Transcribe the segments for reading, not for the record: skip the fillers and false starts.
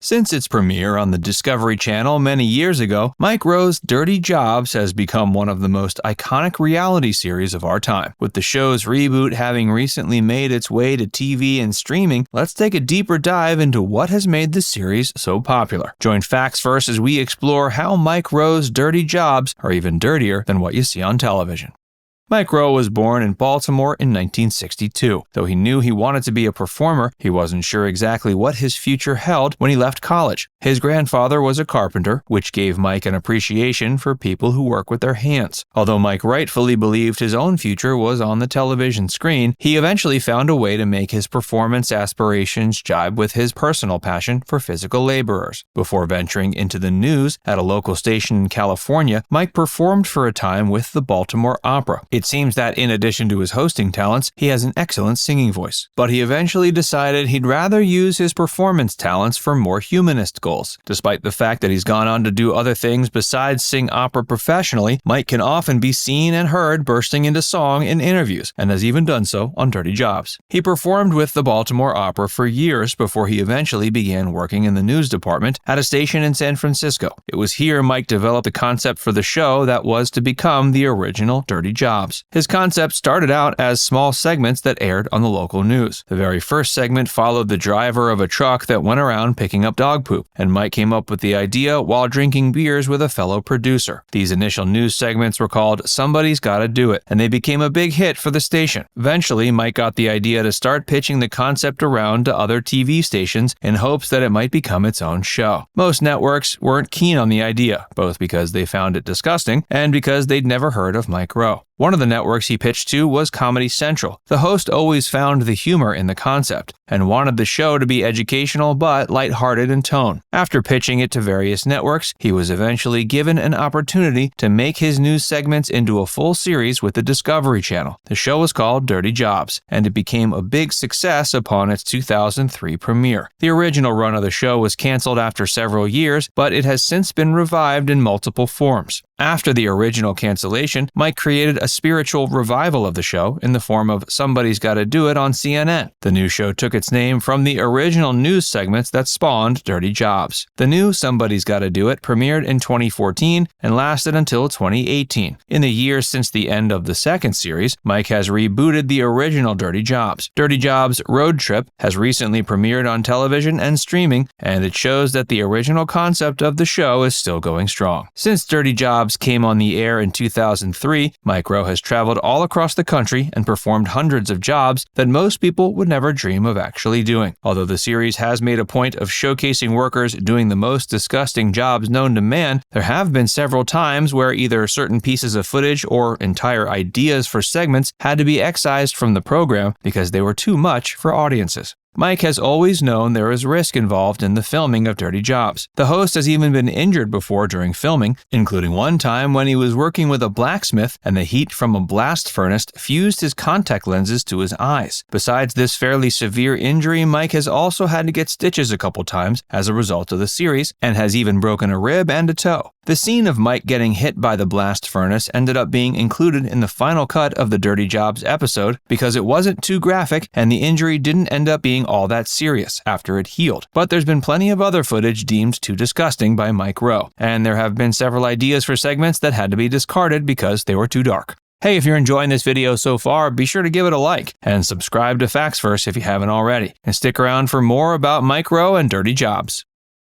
Since its premiere on the Discovery Channel many years ago, Mike Rowe's Dirty Jobs has become one of the most iconic reality series of our time. With the show's reboot having recently made its way to TV and streaming, let's take a deeper dive into what has made the series so popular. Join Facts First as we explore how Mike Rowe's dirty jobs are even dirtier than what you see on television. Mike Rowe was born in Baltimore in 1962. Though he knew he wanted to be a performer, he wasn't sure exactly what his future held when he left college. His grandfather was a carpenter, which gave Mike an appreciation for people who work with their hands. Although Mike rightfully believed his own future was on the television screen, he eventually found a way to make his performance aspirations jibe with his personal passion for physical laborers. Before venturing into the news at a local station in California, Mike performed for a time with the Baltimore Opera. It seems that in addition to his hosting talents, he has an excellent singing voice. But he eventually decided he'd rather use his performance talents for more humanist goals. Despite the fact that he's gone on to do other things besides sing opera professionally, Mike can often be seen and heard bursting into song in interviews, and has even done so on Dirty Jobs. He performed with the Baltimore Opera for years before he eventually began working in the news department at a station in San Francisco. It was here Mike developed the concept for the show that was to become the original Dirty Jobs. His concept started out as small segments that aired on the local news. The very first segment followed the driver of a truck that went around picking up dog poop, and Mike came up with the idea while drinking beers with a fellow producer. These initial news segments were called Somebody's Gotta Do It, and they became a big hit for the station. Eventually, Mike got the idea to start pitching the concept around to other TV stations in hopes that it might become its own show. Most networks weren't keen on the idea, both because they found it disgusting and because they'd never heard of Mike Rowe. One of the networks he pitched to was Comedy Central. The host always found the humor in the concept and wanted the show to be educational but lighthearted in tone. After pitching it to various networks, he was eventually given an opportunity to make his news segments into a full series with the Discovery Channel. The show was called Dirty Jobs, and it became a big success upon its 2003 premiere. The original run of the show was canceled after several years, but it has since been revived in multiple forms. After the original cancellation, Mike created a spiritual revival of the show in the form of Somebody's Gotta Do It on CNN. The new show took its name from the original news segments that spawned Dirty Jobs. The new Somebody's Gotta Do It premiered in 2014 and lasted until 2018. In the years since the end of the second series, Mike has rebooted the original Dirty Jobs. Dirty Jobs Road Trip has recently premiered on television and streaming, and it shows that the original concept of the show is still going strong. Since Dirty Jobs came on the air in 2003, Mike Rowe has traveled all across the country and performed hundreds of jobs that most people would never dream of actually doing. Although the series has made a point of showcasing workers doing the most disgusting jobs known to man, there have been several times where either certain pieces of footage or entire ideas for segments had to be excised from the program because they were too much for audiences. Mike has always known there is risk involved in the filming of Dirty Jobs. The host has even been injured before during filming, including one time when he was working with a blacksmith and the heat from a blast furnace fused his contact lenses to his eyes. Besides this fairly severe injury, Mike has also had to get stitches a couple times as a result of the series and has even broken a rib and a toe. The scene of Mike getting hit by the blast furnace ended up being included in the final cut of the Dirty Jobs episode because it wasn't too graphic and the injury didn't end up being all that serious after it healed. But there's been plenty of other footage deemed too disgusting by Mike Rowe, and there have been several ideas for segments that had to be discarded because they were too dark. Hey, if you're enjoying this video so far, be sure to give it a like and subscribe to Facts First if you haven't already, and stick around for more about Mike Rowe and Dirty Jobs.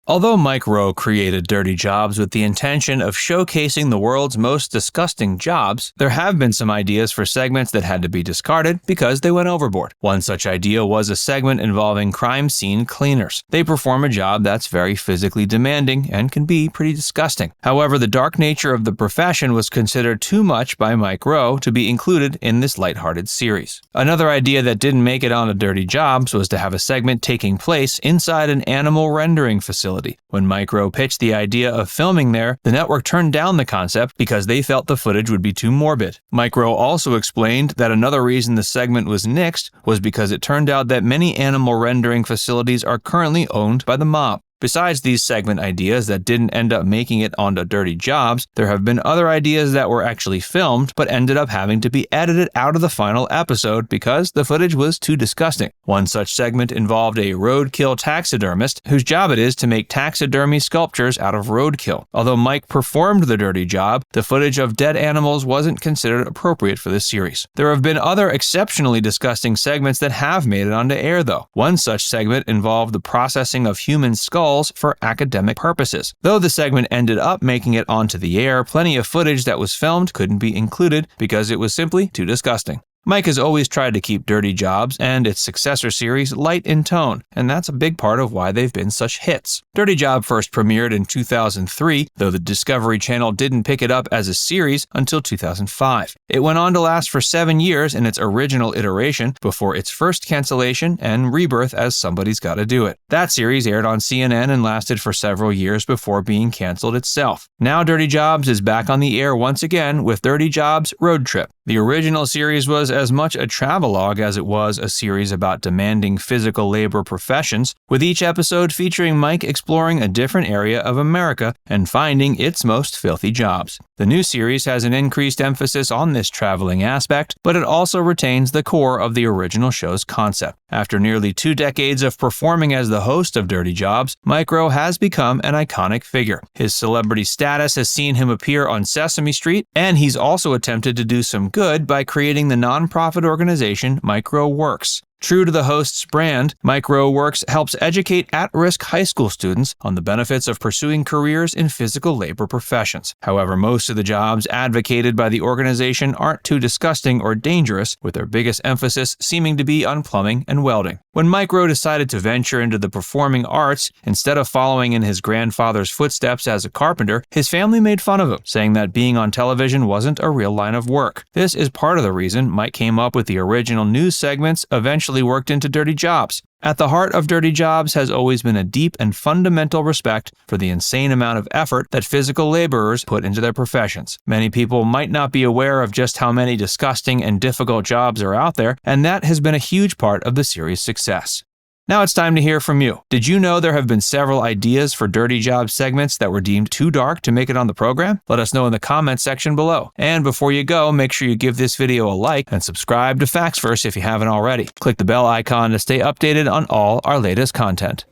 Although Mike Rowe created Dirty Jobs with the intention of showcasing the world's most disgusting jobs, there have been some ideas for segments that had to be discarded because they went overboard. One such idea was a segment involving crime scene cleaners. They perform a job that's very physically demanding and can be pretty disgusting. However, the dark nature of the profession was considered too much by Mike Rowe to be included in this lighthearted series. Another idea that didn't make it onto Dirty Jobs was to have a segment taking place inside an animal rendering facility. When Mike Rowe pitched the idea of filming there, the network turned down the concept because they felt the footage would be too morbid. Mike Rowe also explained that another reason the segment was nixed was because it turned out that many animal rendering facilities are currently owned by the mob. Besides these segment ideas that didn't end up making it onto Dirty Jobs, there have been other ideas that were actually filmed but ended up having to be edited out of the final episode because the footage was too disgusting. One such segment involved a roadkill taxidermist whose job it is to make taxidermy sculptures out of roadkill. Although Mike performed the dirty job, the footage of dead animals wasn't considered appropriate for this series. There have been other exceptionally disgusting segments that have made it onto air though. One such segment involved the processing of human skulls for academic purposes. Though the segment ended up making it onto the air, plenty of footage that was filmed couldn't be included because it was simply too disgusting. Mike has always tried to keep Dirty Jobs and its successor series light in tone, and that's a big part of why they've been such hits. Dirty Job first premiered in 2003, though the Discovery Channel didn't pick it up as a series until 2005. It went on to last for 7 years in its original iteration before its first cancellation and rebirth as Somebody's Gotta Do It. That series aired on CNN and lasted for several years before being canceled itself. Now Dirty Jobs is back on the air once again with Dirty Jobs Road Trip. The original series was as much a travelogue as it was a series about demanding physical labor professions, with each episode featuring Mike exploring a different area of America and finding its most filthy jobs. The new series has an increased emphasis on this traveling aspect, but it also retains the core of the original show's concept. After nearly 2 decades of performing as the host of Dirty Jobs, Mike Rowe has become an iconic figure. His celebrity status has seen him appear on Sesame Street, and he's also attempted to do some good by creating the nonprofit organization Mike Rowe Works. True to the host's brand, Mike Rowe Works helps educate at-risk high school students on the benefits of pursuing careers in physical labor professions. However, most of the jobs advocated by the organization aren't too disgusting or dangerous, with their biggest emphasis seeming to be on plumbing and welding. When Mike Rowe decided to venture into the performing arts, instead of following in his grandfather's footsteps as a carpenter, his family made fun of him, saying that being on television wasn't a real line of work. This is part of the reason Mike came up with the original news segments eventually worked into Dirty Jobs. At the heart of Dirty Jobs has always been a deep and fundamental respect for the insane amount of effort that physical laborers put into their professions. Many people might not be aware of just how many disgusting and difficult jobs are out there, and that has been a huge part of the series' success. Now it's time to hear from you. Did you know there have been several ideas for Dirty Jobs segments that were deemed too dark to make it on the program? Let us know in the comments section below. And before you go, make sure you give this video a like and subscribe to Facts First if you haven't already. Click the bell icon to stay updated on all our latest content.